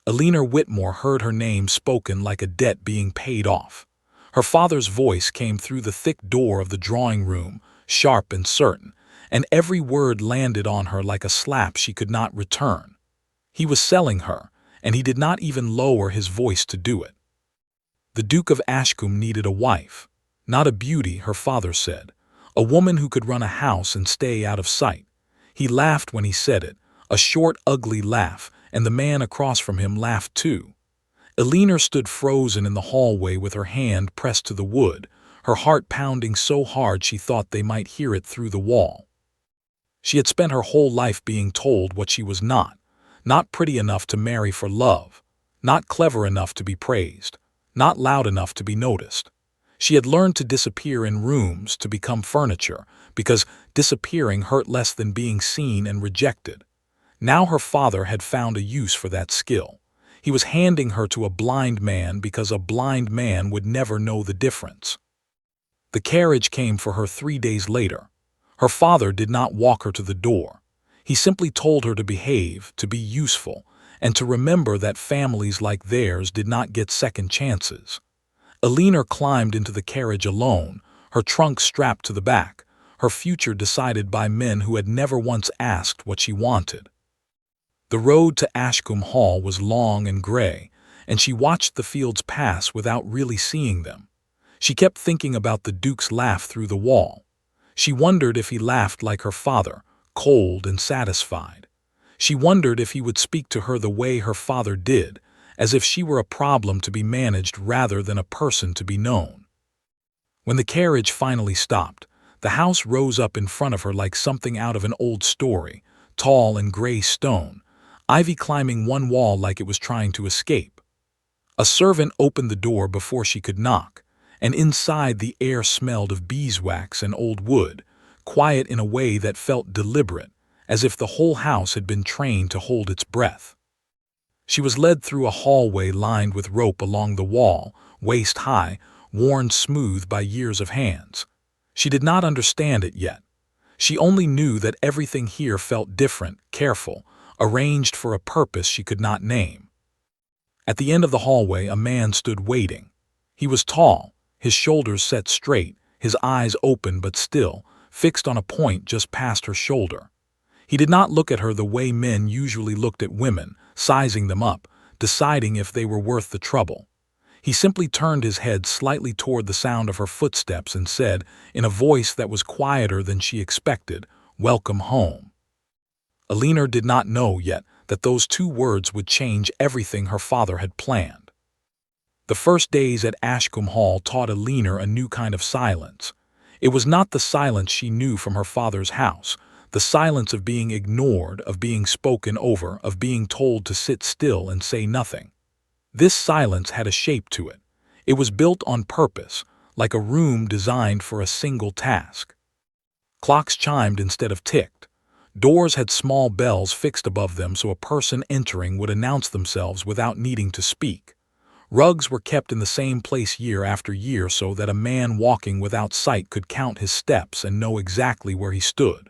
Alina Whitmore heard her name spoken like a debt being paid off. Her father's voice came through the thick door of the drawing room, sharp and certain, and every word landed on her like a slap she could not return. He was selling her, and he did not even lower his voice to do it. The Duke of Ashcombe needed a wife. Not a beauty, her father said. A woman who could run a house and stay out of sight. He laughed when he said it, a short, ugly laugh, and the man across from him laughed too. Alina stood frozen in the hallway with her hand pressed to the wood, her heart pounding so hard she thought they might hear it through the wall. She had spent her whole life being told what she was not pretty enough to marry for love, not clever enough to be praised, not loud enough to be noticed. She had learned to disappear in rooms, to become furniture, because disappearing hurt less than being seen and rejected. Now her father had found a use for that skill. He was handing her to a blind man because a blind man would never know the difference. The carriage came for her 3 days later. Her father did not walk her to the door. He simply told her to behave, to be useful, and to remember that families like theirs did not get second chances. Alina climbed into the carriage alone, her trunk strapped to the back, her future decided by men who had never once asked what she wanted. The road to Ashcombe Hall was long and gray, and she watched the fields pass without really seeing them. She kept thinking about the Duke's laugh through the wall. She wondered if he laughed like her father, cold and satisfied. She wondered if he would speak to her the way her father did, as if she were a problem to be managed rather than a person to be known. When the carriage finally stopped, the house rose up in front of her like something out of an old story, tall and gray stone, ivy climbing one wall like it was trying to escape. A servant opened the door before she could knock, and inside the air smelled of beeswax and old wood, quiet in a way that felt deliberate, as if the whole house had been trained to hold its breath. She was led through a hallway lined with rope along the wall, waist high, worn smooth by years of hands. She did not understand it yet. She only knew that everything here felt different, careful, arranged for a purpose she could not name. At the end of the hallway, a man stood waiting. He was tall, his shoulders set straight, his eyes open but still, fixed on a point just past her shoulder. He did not look at her the way men usually looked at women, sizing them up, deciding if they were worth the trouble. He simply turned his head slightly toward the sound of her footsteps and said, in a voice that was quieter than she expected, "Welcome home." Alina did not know yet that those 2 words would change everything her father had planned. The first days at Ashcombe Hall taught Alina a new kind of silence. It was not the silence she knew from her father's house, the silence of being ignored, of being spoken over, of being told to sit still and say nothing. This silence had a shape to it. It was built on purpose, like a room designed for a single task. Clocks chimed instead of ticked. Doors had small bells fixed above them so a person entering would announce themselves without needing to speak. Rugs were kept in the same place year after year so that a man walking without sight could count his steps and know exactly where he stood.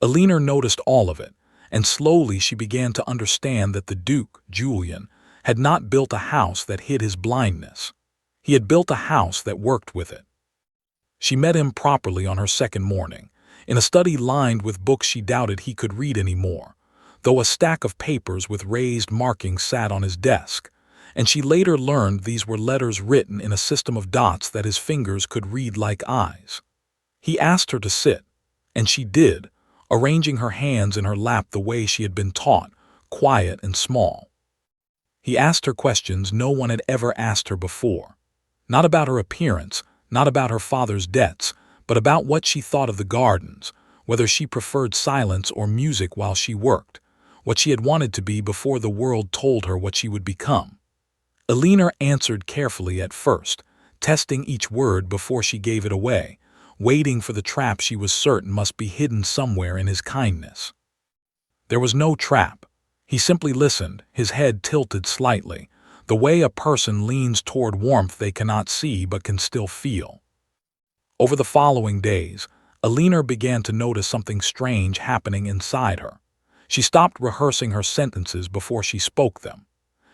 Alina noticed all of it, and slowly she began to understand that the Duke, Julian, had not built a house that hid his blindness. He had built a house that worked with it. She met him properly on her second morning, in a study lined with books she doubted he could read anymore, though a stack of papers with raised markings sat on his desk, and she later learned these were letters written in a system of dots that his fingers could read like eyes. He asked her to sit, and she did, arranging her hands in her lap the way she had been taught, quiet and small. He asked her questions no one had ever asked her before. Not about her appearance, not about her father's debts, but about what she thought of the gardens, whether she preferred silence or music while she worked, what she had wanted to be before the world told her what she would become. Alina answered carefully at first, testing each word before she gave it away, waiting for the trap she was certain must be hidden somewhere in his kindness. There was no trap. He simply listened, his head tilted slightly, the way a person leans toward warmth they cannot see but can still feel. Over the following days, Alina began to notice something strange happening inside her. She stopped rehearsing her sentences before she spoke them.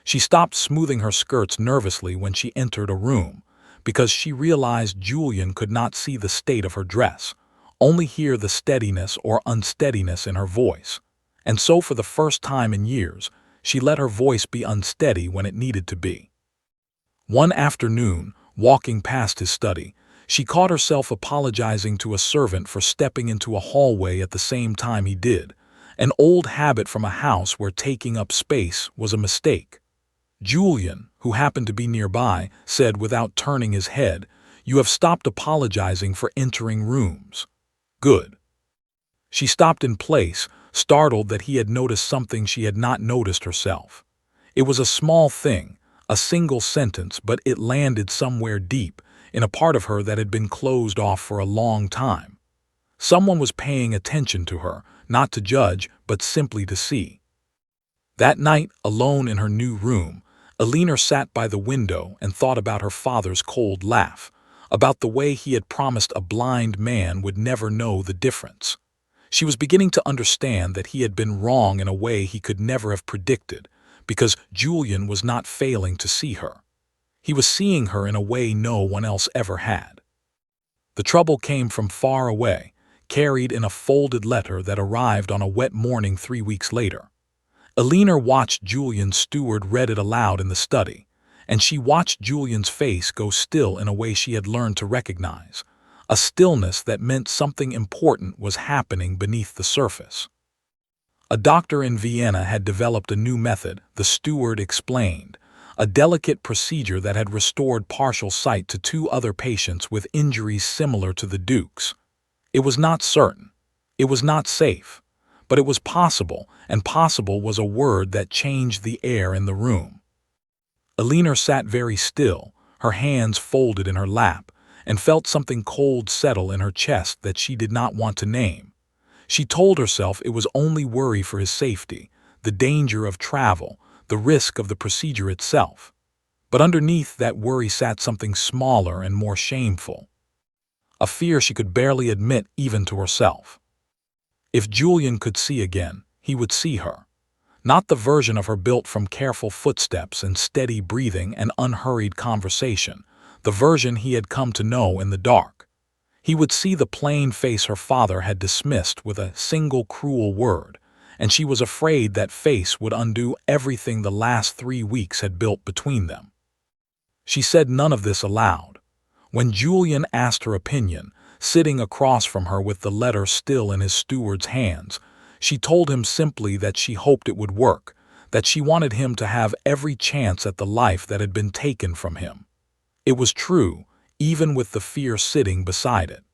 She stopped smoothing her skirts nervously when she entered a room, because she realized Julian could not see the state of her dress, only hear the steadiness or unsteadiness in her voice. And so for the first time in years, she let her voice be unsteady when it needed to be. One afternoon, walking past his study, she caught herself apologizing to a servant for stepping into a hallway at the same time he did, an old habit from a house where taking up space was a mistake. Julian, who happened to be nearby, said without turning his head, "You have stopped apologizing for entering rooms. Good." She stopped in place, startled that he had noticed something she had not noticed herself. It was a small thing, a single sentence, but it landed somewhere deep, in a part of her that had been closed off for a long time. Someone was paying attention to her, not to judge, but simply to see. That night, alone in her new room, Alina sat by the window and thought about her father's cold laugh, about the way he had promised a blind man would never know the difference. She was beginning to understand that he had been wrong in a way he could never have predicted, because Julian was not failing to see her. He was seeing her in a way no one else ever had. The trouble came from far away, carried in a folded letter that arrived on a wet morning 3 weeks later. Alina watched Julian's steward read it aloud in the study, and she watched Julian's face go still in a way she had learned to recognize, a stillness that meant something important was happening beneath the surface. A doctor in Vienna had developed a new method, the steward explained, a delicate procedure that had restored partial sight to 2 other patients with injuries similar to the Duke's. It was not certain. It was not safe. But it was possible, and possible was a word that changed the air in the room. Alina sat very still, her hands folded in her lap, and felt something cold settle in her chest that she did not want to name. She told herself it was only worry for his safety, the danger of travel, the risk of the procedure itself. But underneath that worry sat something smaller and more shameful. A fear she could barely admit even to herself. If Julian could see again, he would see her. Not the version of her built from careful footsteps and steady breathing and unhurried conversation, the version he had come to know in the dark. He would see the plain face her father had dismissed with a single cruel word, and she was afraid that face would undo everything the last 3 weeks had built between them. She said none of this aloud. When Julian asked her opinion, sitting across from her with the letter still in his steward's hands, she told him simply that she hoped it would work, that she wanted him to have every chance at the life that had been taken from him. It was true, even with the fear sitting beside it.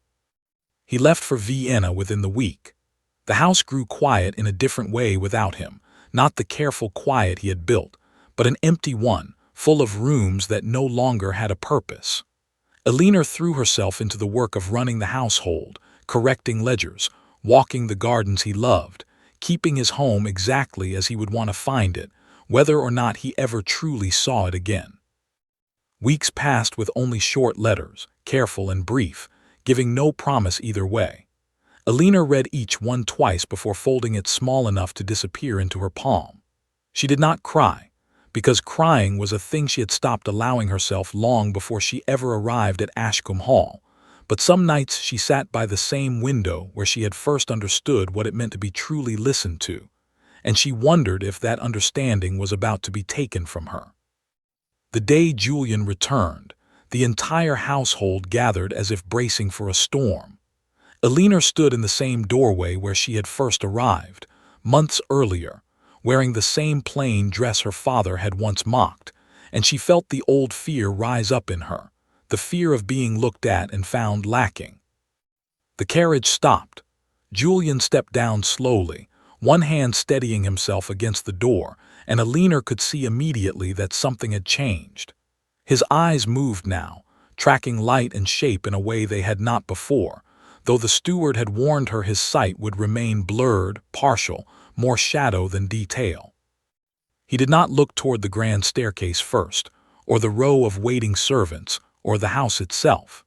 He left for Vienna within the week. The house grew quiet in a different way without him, not the careful quiet he had built, but an empty one, full of rooms that no longer had a purpose. Alina threw herself into the work of running the household, correcting ledgers, walking the gardens he loved, keeping his home exactly as he would want to find it, whether or not he ever truly saw it again. Weeks passed with only short letters, careful and brief, giving no promise either way. Alina read each one twice before folding it small enough to disappear into her palm. She did not cry, because crying was a thing she had stopped allowing herself long before she ever arrived at Ashcombe Hall, but some nights she sat by the same window where she had first understood what it meant to be truly listened to, and she wondered if that understanding was about to be taken from her. The day Julian returned, the entire household gathered as if bracing for a storm. Alina stood in the same doorway where she had first arrived, months earlier, wearing the same plain dress her father had once mocked, and she felt the old fear rise up in her, the fear of being looked at and found lacking. The carriage stopped. Julian stepped down slowly, one hand steadying himself against the door, and Alina could see immediately that something had changed. His eyes moved now, tracking light and shape in a way they had not before, though the steward had warned her his sight would remain blurred, partial, more shadow than detail. He did not look toward the grand staircase first, or the row of waiting servants, or the house itself.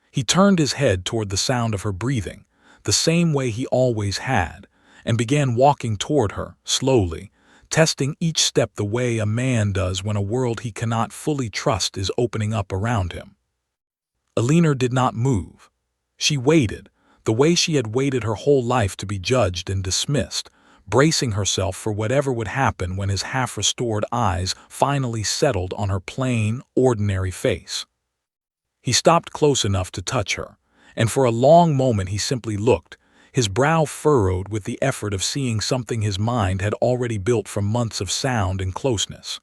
He turned his head toward the sound of her breathing, the same way he always had, and began walking toward her, slowly, testing each step the way a man does when a world he cannot fully trust is opening up around him. Alina did not move. She waited, the way she had waited her whole life to be judged and dismissed, bracing herself for whatever would happen when his half-restored eyes finally settled on her plain, ordinary face. He stopped close enough to touch her, and for a long moment he simply looked, his brow furrowed with the effort of seeing something his mind had already built from months of sound and closeness.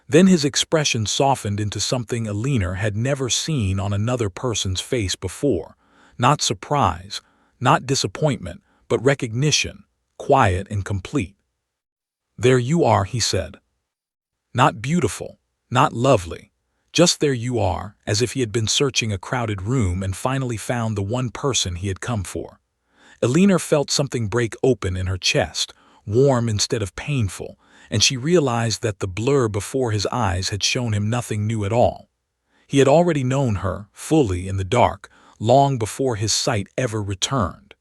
Then his expression softened into something Alina had never seen on another person's face before, not surprise, not disappointment, but recognition, quiet and complete. "There you are," he said. Not beautiful, not lovely, just there you are, as if he had been searching a crowded room and finally found the one person he had come for. Alina felt something break open in her chest, warm instead of painful, and she realized that the blur before his eyes had shown him nothing new at all. He had already known her, fully in the dark, long before his sight ever returned.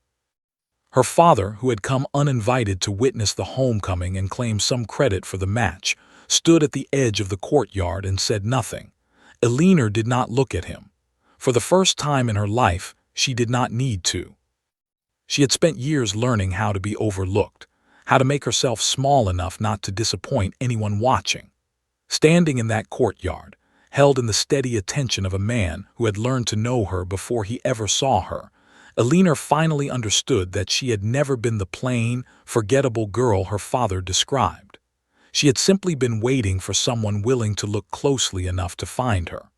Her father, who had come uninvited to witness the homecoming and claim some credit for the match, stood at the edge of the courtyard and said nothing. Alina did not look at him. For the first time in her life, she did not need to. She had spent years learning how to be overlooked, how to make herself small enough not to disappoint anyone watching. Standing in that courtyard, held in the steady attention of a man who had learned to know her before he ever saw her, Alina finally understood that she had never been the plain, forgettable girl her father described. She had simply been waiting for someone willing to look closely enough to find her.